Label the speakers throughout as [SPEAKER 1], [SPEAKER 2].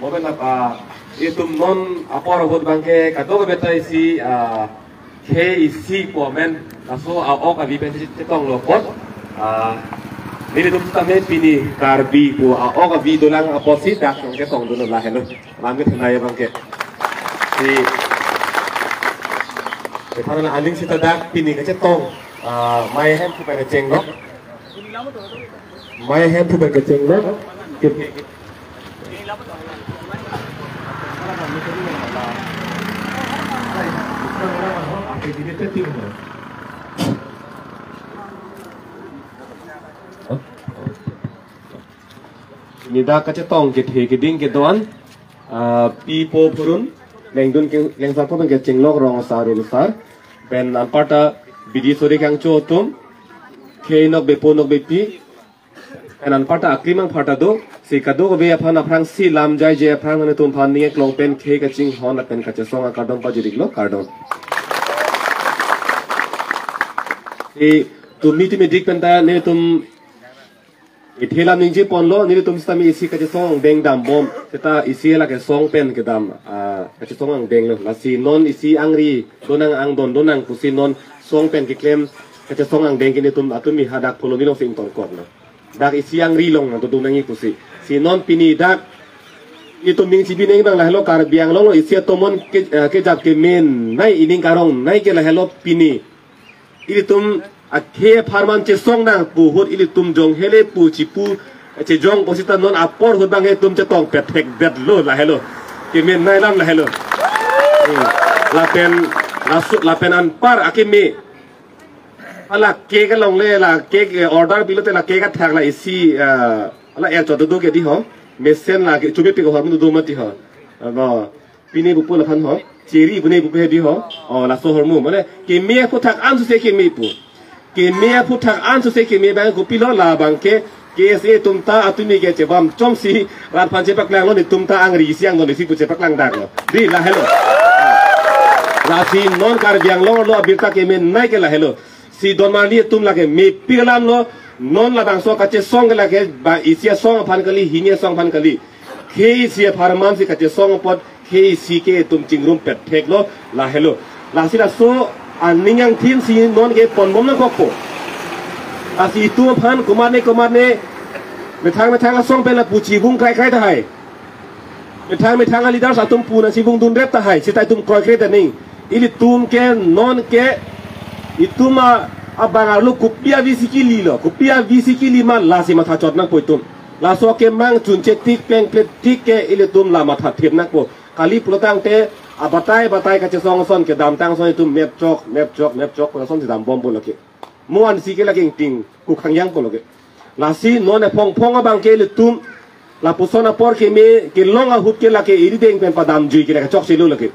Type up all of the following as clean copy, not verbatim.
[SPEAKER 1] momen itu non apa robot bangke kado betai si KEC komen laso awak abi ben cetong lopot ni tum tame pini karbi po awak abi dolang aposi dak ke tong dono lah hello lamit nai bangke si karena anjing sita dak pini ke cetong mai hem pu pen ceng lo mai hem pu pen ceng lo Nida kacetong ke the ke ding ke doan pipo purun lengdun ke lengsa pun ke cinglok rong saru besar ben ampata bidi sore kang chotum ke nok bepo nok bepi en ampata aklimang phata do si kado be aphan aprang si lam jai je aprang ne tum phan ni klong pen ke ka ching hon pen ka chesong akadong pa jirik lo kardong e tum miti me dik penta ne tum ithela ningji ponlo ni tum stami isi ka song beng dam bom seta isi la ke song pen ke dam ka song ang beng lo la si non isi angri donang ang don donang kusi non song pen ke klem ka song ang beng ni tum atumi hadak polo ni lo sing tong kor no dak isi angri long na to dunangi kusi si non pini dak itu ming si bineng bang la hello kar biang long isi tomon ke jap ke men nai ining karong nai ke la hello pini ili tum akhe farman che song nang pu hot ili tum jong hele pu chi pu che jong posita non apor hot bang he tum che tong pet thek bet lo la hello ke men nai lam la hello la pen an par akime ala ke ka long le la ke order bilo te la ke ka thak la isi ala el to do ke di ho mesen la ke chubi pe ko ham do ma ti ho ba pini bu pu la phan ho cheri bu ne bu pe di ho la so hormu mane ke me ko thak an su se ke me pu ke me pu thak an su se ke me ba ko pilo la bang ke se tum ta atumi ke che bam chom si ran phan che pak lang lo ni tum ta ang ri siang lo ni si pu che pak lang dak lo di la hello la si non kar biang lo abirta ke me nai ke la hello si don mali tum la ke me pilam lo non la bang so ka che song la ke ba isia song phan kali hinia song phan kali ke sia pharman si ka che song pot ke si ke tum chingrum pet thek lo la hello la si la so aningang thin si non ke pon bom na kokpo asi tu phan kumar ne me thang la song pe la puchi bung kai kai ta hai me thang ali dar sa tum pu na si bung dun rep ta hai si tai tum kroi kre ta ning ili tum ke non ke ituma abangar lu kupia visikili lo kupia visikili ma la si ma tha chot na poi tum la so ke mang chun che tik peng plet tik ke ili tum la ma tha thep na po kali plotang te batai ka che song son ke dam tang son tum mep chok ko son si dam bom bo lo ke muan si ke la ke ting ku khang yang po lo ke la si no ne phong abang ke ili tum la pusona por ke me ke longa hut ke la ke iri deng pen padam jui ke la chok si lo lo ke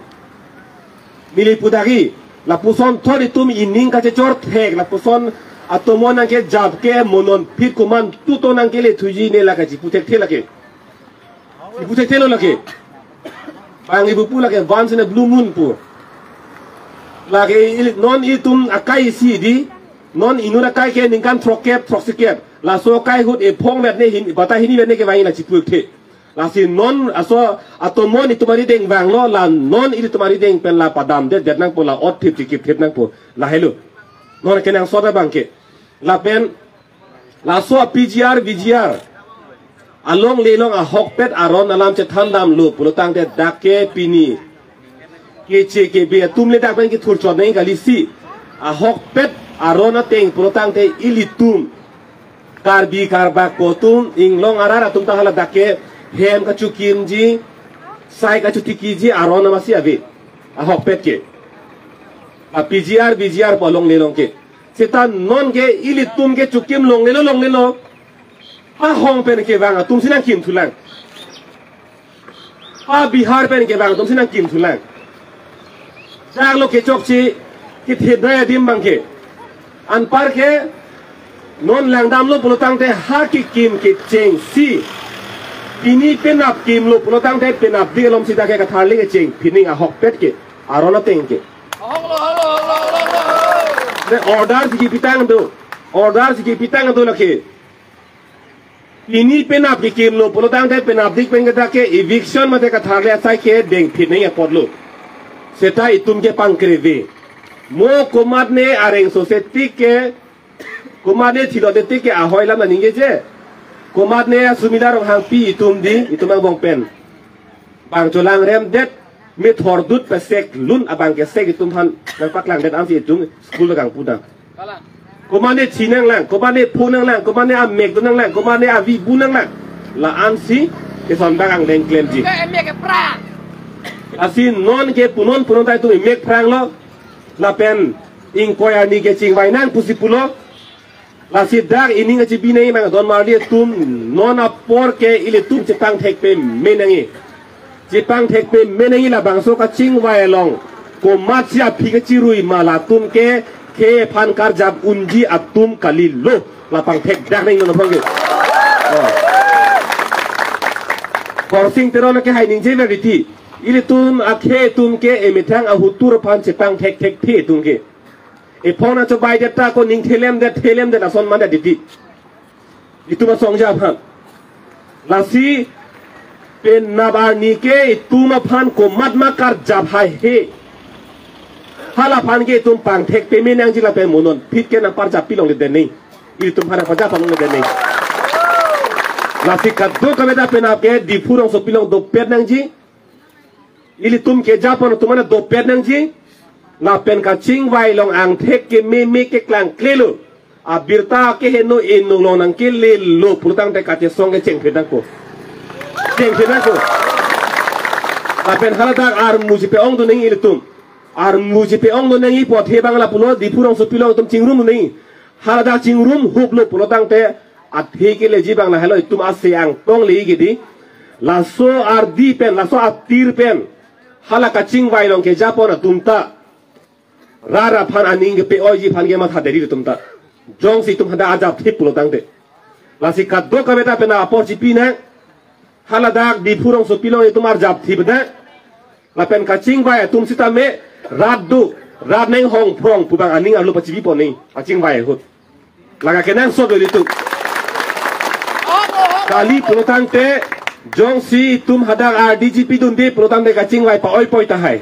[SPEAKER 1] mili pudagi la puson thori tum ining ka che chor thek la puson atomon ang ke jab ke monon phit kuman tuto nang ke le thuji ne la ka ji putek the la ke putek the lo la ke bang ibu pu la ke once in a blue moon pu la ke non itum akai si di non inuna kai ke ningkan trokep troksikep la so kai hut e phong met ne hin bata hini met ne ke wai la chi puk the la si non aso atomon itumari deng wang lo la non itumari deng pen la padam de nang po la ot thip tikip thip nang po la hello non ke nang so da bangke la pen la so PGR VGR along lelong a hokpet aron alam che thandam lu pulotang de dakke pini ke che ke be tumle dak pen ki thur chot nei gali si a hokpet aron teng pulotang te ilitum karbi karba kotum inglong arara tum ta hala dakke hem ka chukim ji sai ka chutiki ji aron ma si ave a hokpet ke a PGR VGR polong lelong ke setan non ke ilitum ke chukim long lelo a hong pen ke bang tum sinang kim thulang a Bihar pen ke bang tum sinang kim thulang jak lo ke chok chi ki the daya dim bang ke an par ke non lang dam lo pulotang te ha ki kim ke cheng si ini penap kim lo pulotang te penap di lom sida ke ka tharli ke cheng pining a hok pet ke arona teng ke the order si pitang do la ke ini penap di kim lo polo tang te penap dik pen kata ke eviction mate ka thar le sai ke deng phit nei apot lo seta itum ke pangkreve mo komat ne areng society ke komat ne thilo de te ke ahoi lam na ninge je komat ne sumida rong hang pi itum di itum ang bong pen bang cholang rem det mi thor dut pe sek lun abang ke sek itum han nang pak lang det am si tung school gang puda komane chinang lang komane punang lang komane a mek dunang lang komane a vi bunang lang la ansi ke son bang deng claim ji
[SPEAKER 2] mek pra
[SPEAKER 1] asin non ke punon tai tu mek prang lo la pen ing koya ni ke ching vai nang pusipulo la si dag ini ngaji binai mang don mar dia tum non a por ke ile tum chepang thek pe menangi chepang thek pe menangi la bangso ka ching vai long ko macia phika chirui mala tum keพันการจับอุนจีอับตุมกาลิโลลาปังเทกดักในเงินพงศ์กอสิงเตโรนักให้นิงเจเวริตี้อิเลตุมอาเคตุมเกเอเมทังอาหุตูรพันเชปังเทกเทตุมเกเอพอนาจะไปเดต้าก็นิงเทเลมเดลาซอนมันเดดิติอิตุมาสองจับพันลาซีเป็นนาบานีเกตุมาพันก็มัดมาการจับให้เฮhala pan ke tum pang thek pe me nang jila pe monon phit ke na par ja pilong le den nei il tum hana paja pang le den nei la sikat do ka beda pe na ke di phurong so pilong do pet nang ji ili tum ke ja pon tum na do pet nang ji la pen ka ching vai long ang thek ke me ke klang klelo a birta ke he no en no long nang ke le lo purtang te ka te song ke cheng phedan ko la pen hala da ar muji pe ong do nei ili tum ar muji pe ong no nengi po the bang la pulo di purong so pilong tum chingrum nei halada chingrum huk lo pulo tang te a the ke le ji bang la helo tum asyang tong le gi di la so ar di pen la so a tir pen hala ka ching vai long ke japon tum ta rara phan aning pe oji phan ge ma tha deri tum ta jong si tum hada ajab the pulo tang te la si ka do ka beta pe na por chi pi na halada di purong so pilong tum ar jab thi bda la pen ka ching vai tum sita me rad neng hong prong pubang aning alu pacibi poni acing vai hut laga kenang so do itu kali protang te jong si tum hadang RDGP dun de protang de kacing vai pa oi poi ta hai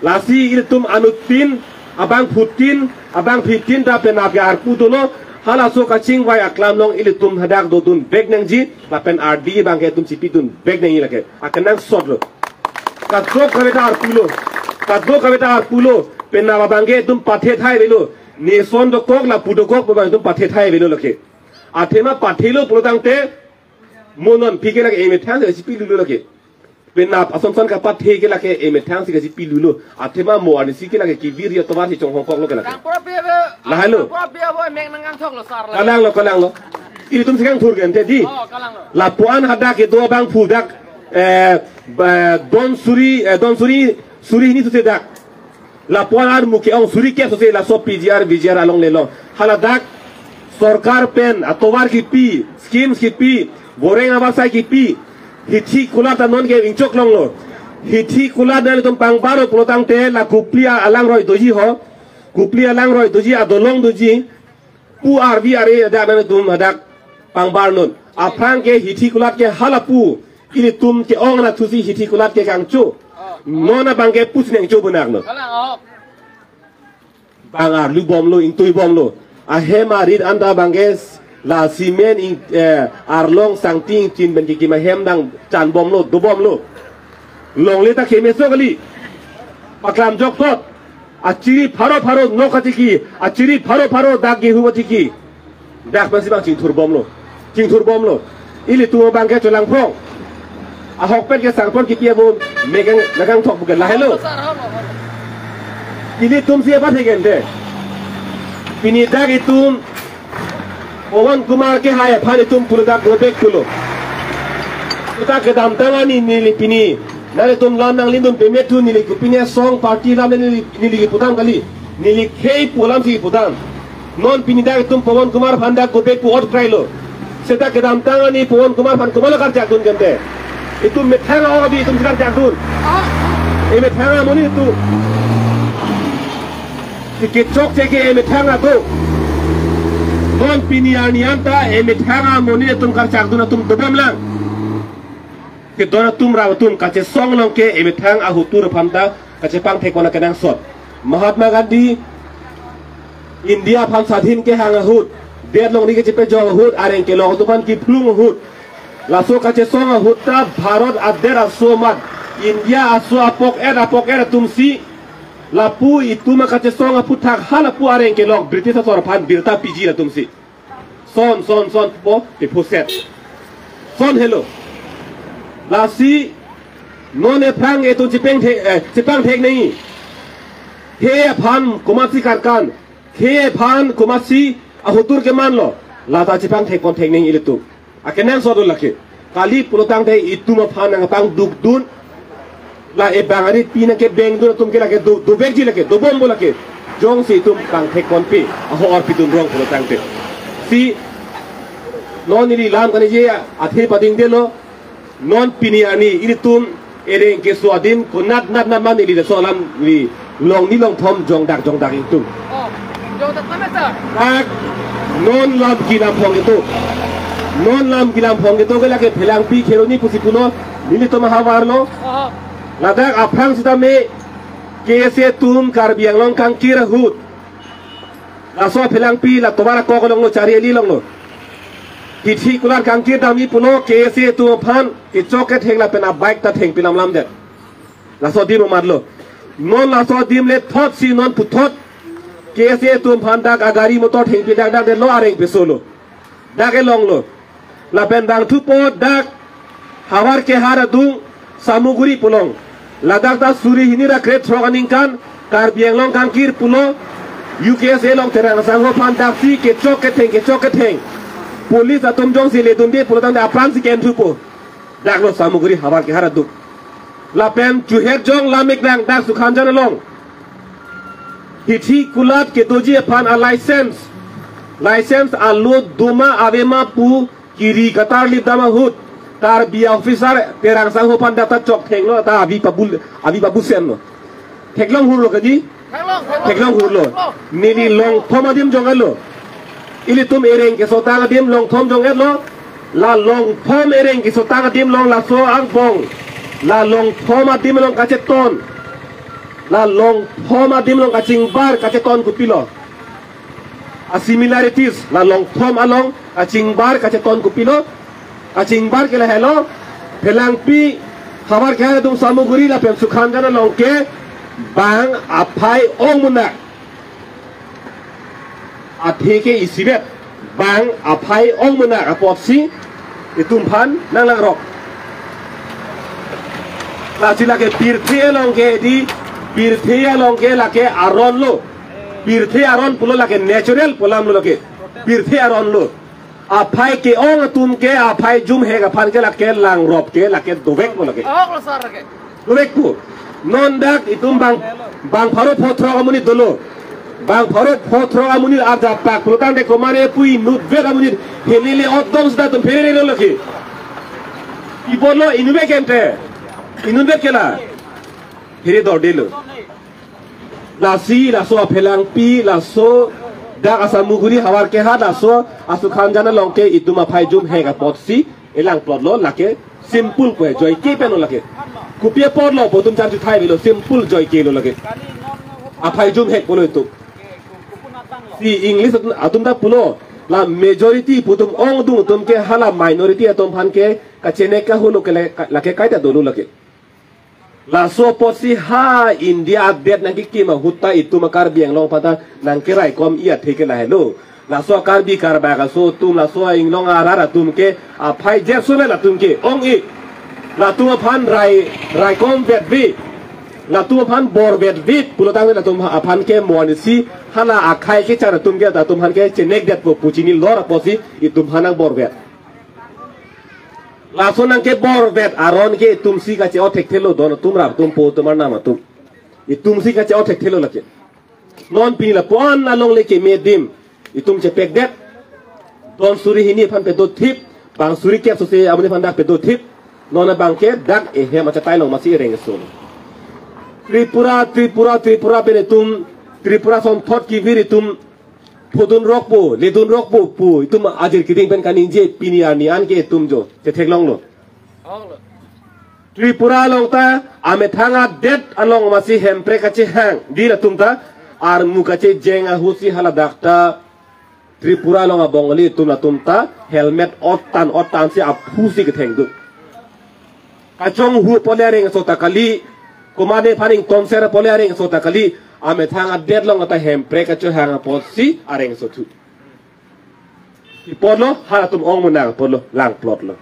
[SPEAKER 1] lasi il tum anutin abang putin abang pitin da penap ya arpu dolo hala so kacing vai aklam long il tum hadak do dun beg nang ji la pen RD bang ke tum cipi dun beg nang ilake akenang so do ka drop kare da arpu lo kaddo kabeta pulo penna babange tum pathe thai velo ne son do kok la pudo kok babang tum pathe thai velo lakhe athema pathelo pulotang te monon phike lake eme thang se pilu lakhe penna asomson ka pathe ke lake eme thang se ke pilu athema mo ani si ke lake ki virya to ba si chong hong kok lo ke lake la halo kalang lo ini tum sekarang thur gen te di la puan hada ke do bang phu dak don suri ini tu sedak laporan ar muke ong suri ke so se la so PGR along le long haladak sarkar pen atowar ki pi schemes ki pi goreng awasai ki pi hithi kula ta non ke ingchok long lo hithi kula dal tum pang baro protang te la kuplia alang roi doji ho kuplia alang roi doji adolong doji pu arbi are da na tum hadak pang bar non aprang ke hithi kula ke halapu ini tum ke ong na thusi hithi kula ke kangchu nona bangke pus neng coba nak lo, bangar lu bom lo, intui bom lo, ahem arid anda bangke la simen ing arlong sangting cin ben kiki mahem dang can bom lo, do bom lo, long leta kemeso kali, paklam jok tot, aciri paro no katiki, aciri paro dagi huwa tiki, dak masih bang cing tur bom lo, ili tu bangke colang prong. Ahok pen ke sang pon ki pia bon megang thok bukan lah hello ini tum siapa tegen de pini dag itum Pawan Kumar ke hai phane tum purda gobe kulo uta ke dam tangani ni pini nare tum lanang lindun pe metu ni kupine song party lam ni putang kali ni khei polam si putang non pini dag tum Pawan Kumar phanda gobe ku ot krailo seta ke dam tangani Pawan Kumar phan kumala kar jak dun gente itu metanga orang di itu sekarang jadul. Metanga moni itu. Si kecok cek metanga tu. non pinianianta emitanga moni tum karchak duna tum dobam lang ke dona tum raw tum kache song long ke emitang ahutur phamta kache pang thekona kenang sot Mahatma Gandhi India pham sadhin ke hang ahut det long ni ke chepe jong ahut areng ke long tupan ki plung ahut laso kache song ahut ta Bharat adder asomat India aso apok era tumsi lapu itu maka cesong apu tak halapu areng ke long British asor pan birta piji la tumsi son po te poset son hello lasi none prang etu cipang thek nahi he phan kumasi karkan he phan kumasi ahutur ke man lo lata cipang thek kon thek nahi iletu akenan sodul lake kali pulutang te itu ma phan ang pang duk dun la e bangari pina ke beng du tum ke la ke do beg ji la ke do bom bola ke jong si tum kang thek kon pi a ho or pi dun rong pulutang te si non ni lam kan je a the pading de lo non pini ani ini tum ereng ke suadin ko nat man ni de so lam ni long thom jong dak ing tum
[SPEAKER 2] jong dak mana ta
[SPEAKER 1] ak non lam ki lam phong itu non lam ki lam phong itu ke la ke phelang pi khero ni pusi puno ni to ma hawar lo ladak apang sudah me kese tum karbiang long kang kira hut laso phelang pi la tobara ko long lo cari eli long lo Tithi kular kangkir dami puno kese tu phan ke choket hengla pena bike ta theng pilam lam de laso dim marlo non laso dim le thot si non puthot kese tu phan dak agari motor theng pi dak de lo areng pesolo dak e long lo la pen dang thu po dak hawar ke hara dung samuguri pulong ladak ta suri hini ra kret throganing kan karbiang long kangkir puno UKS long terang sang ho phan dak si ke choket theng Polis atom jong sile tumbe pulutang da apran si ken thupo daklo samuguri hawar ke hara duk lapen juher jong lamik dang dak sukhan jana long hithi kulat ke doji phan a license a lo duma avema pu kiri katar lip dama hut tar bi officer terang sang ho phan data chok theng lo ta abi babu sen lo theklong hur lo kaji theklong hur lo nili long thomadim jongal lo ili tum ereng ke sotang dim long thom jong et lo la long thom ereng ke sotang dim long la so ang bong la long thom dim long kache ton la long thom dim long kaching bar kache ton kupilo a similarities la long thom along kaching bar kache ton kupilo kaching bar ke la hello phelang pi khabar kha tum samuguri la pen sukhan jana long ke bang aphai ong munak atheke isibet bang aphai ong mena apopsi itum phan nang lang rok la sila ke pirthe long ke di pirthe long ke la ke aron lo pirthe aron pulo la ke natural pulam lo ke pirthe aron lo aphai ke ong tum ke aphai jum he ga phan ke la ke lang rop ke la ke dobek lo ke
[SPEAKER 2] ok lo sar ke
[SPEAKER 1] dobek pu non dak itum bang pharo phothro amuni dolo bang pharo phothro amuni abja pak pulutang de komare pui nutve amuni helele odom sda tum phere lo ke ibolo inube kente inube kela phere dordelo la si la so phelang pi la so dak asamuguri hawar ke ha la so asu khan jana longke iduma phai jum he ga potsi elang plot lo lake simple ko joy ke peno lake kupie pot lo potum chan chu thai lo simple joy ke lo lake aphai jum he polo tu si english atum da pulo la majority putum ong dung tum ke hala minority atom phan ke ka chene ka hulo ke lake kaita dolu lake la so posi ha India bet na ki ma hutta itu makar biang long pata nang kerai kom ia theke la hello la so kar bi kar ba ga so tum la so ing long ara tum ke a phai je so la tum ke ong i la tum phan rai kom bet bi la tum phan bor bet vit pulotang la tum a phan ke mon si hala a khai ke chara tum ke da tum han ke chenek det po puchini lor posi i tum hanang bor bet la so nang ke bor bet aron ke tum si ka che o thek thelo don tum rap tum po tumar nama tum i tum si ka che o thek thelo la ke non pi la pon na long le ke me dim i tum che pek det don suri hini phan pe do thip bang suri ke so se amne phan dak pe do thip non na bang ke dak e he ma cha tai long ma si reng so Tripura pe tum Tripura som thot ki viri tum Putun rok po, ledun rok po, itu mah ajar kiting pen kaning je pinian ni an ke tum jo, je tek long lo. Tripura long ta, ame thanga det along masih hempre kace hang, di la tum ta, ar muka ce jeng ahusi haladak ta. Tripura long a bongali tum la tum ta, helmet otan si apusi ke teng du. Kacong hu polering sota kali, kumade paning konser polering sota kali. Ame thanga det long ata hempre kace hang aposi areng sotu. Ipolo halatum ong munang polo lang plot lo.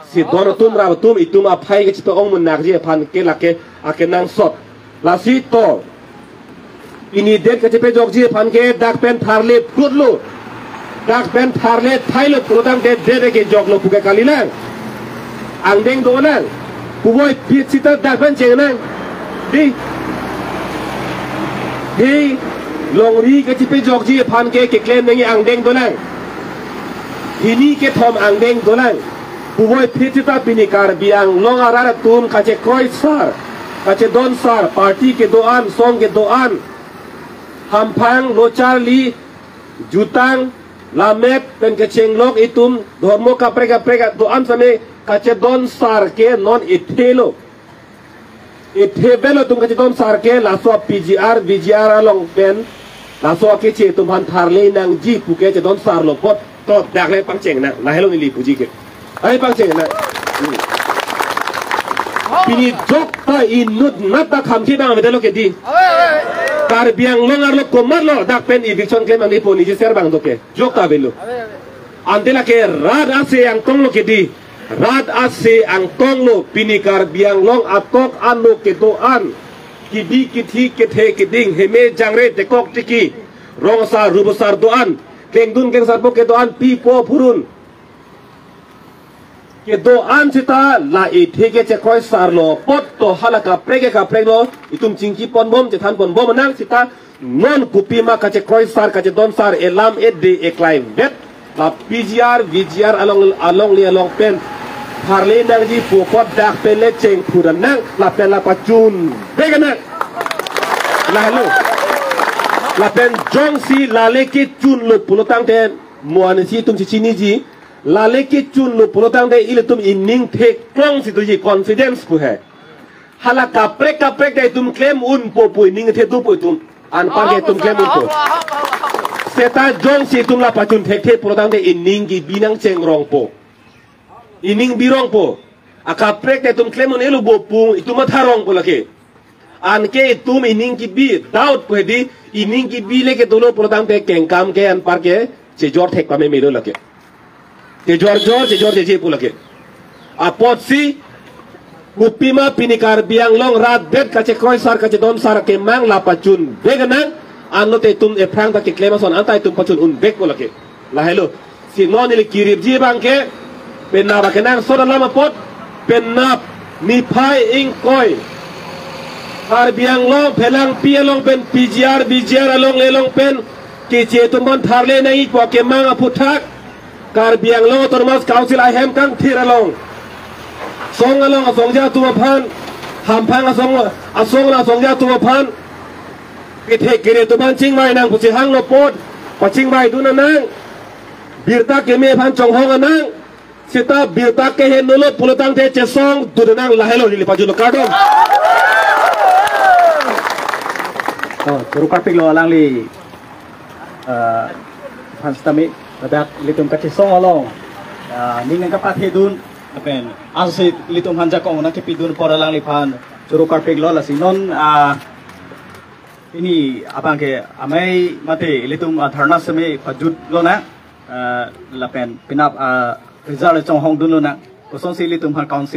[SPEAKER 1] Si dono tum rabatum itum apai ke cito ong munak je pan ke lake ake nang sot la si to ini det ke cepe jog je pan ke dak pen tharle putlo dak pen tharle thailo prodang de ke jog lo puke kali lang ang deng do lang puboy pit sita dak pen jeng nang di long ri ke cepe jog je pan ke claim nang ang deng do lang ini ke thom ang deng do lang Buboy pitita pinikar biang long arara tum kace koi sar kace don sar party ke doan song ke doan hampang lochar li jutang lamet pen ke chenglok itum dormo kaprega doan same kace don sar ke non ithelo ithebelo tum kace don sar ke laso PGR VGR along pen laso ke che tum han tharle nang ji puke che don sar lo pot to dak le pang cheng na la hello ni li puji ke Ay bang ceng na, pini jok ta inut nata kamti bang ambil lo kedi. Kar biang longar lo komar lo dak pen eviction claim ang ipo nije ser bang doke jok ta belo. Antela ke rad ase ang tong lo kedi, rad ase ang tong lo pini kar biang long atok anu kedoan, kidi kiti kethe keding heme jangre dekok tiki, rongsa rubusar doan, kengdun keng sarpo kedoan pipo purun. Ke doan cita la ithege che koi sarlo pot to halaka prege ka prego itum cingki pon bom che than pon bom nang cita non kupima ka che koi sar ka che don sar elam edde eklai vet la PGR VGR along li along pen parle nang ji pu pot dak pen le cheng puran nang la pen la pachun bega nang la hello la pen jong si la le ki chun lo pulotang ten muan si tum si chini ji Lale ke chun lo pulotang de ile tum ining tek klong si tuji confidence pu hai hala kaprek de tum claim un po pu ining the du pu tum an pa ke tum claim un po seta jong si tum la pachun tek the pulotang de ining gi binang cheng rong po ining birong po akaprek de tum claim un elu bo pu ituma tharong po lake an ke tum ining gi bi doubt pu di ining gi bi le ke dolo pulotang de kengkam ke an par ke che jor thek pa me melo lake Ke jor je pulake. Apot si kupima pinikar biang long rat bet kace koi sar kace don sar ke mang la pachun beganang anlo te tum e prang ta ke klemason antai tum pachun un bek pulake. La hello si non ile kirib ji bangke penna ba kenang soda lama pot pennap mi phai ing koi har biang long phelang pi long pen BGR along le long pen ke che tum ban tharle nai ko ke mang aputhak Kar biang lo termas council I hem kang thir along song along asong ja tu phan hampang asong la song ja tu phan ke the kire tu ban ching mai nang pusi hang lo pot pa ching mai du na nang birta ke me phan chong hong nang sita birta ke he no lo pulotang the che song du nang la hello li paju lo kadom
[SPEAKER 3] Turu kapik lo alang li phan stami Badak litum kaci song along, ning kapat hedun, apen, asal litum hanja kong nak kepidun poralang lipan, curu karpeg lo lasi non, ini apa ke, amai mati litum dharna seme pajut lo na, lapen pinap result cong hong dun lo na, kosong si litum har council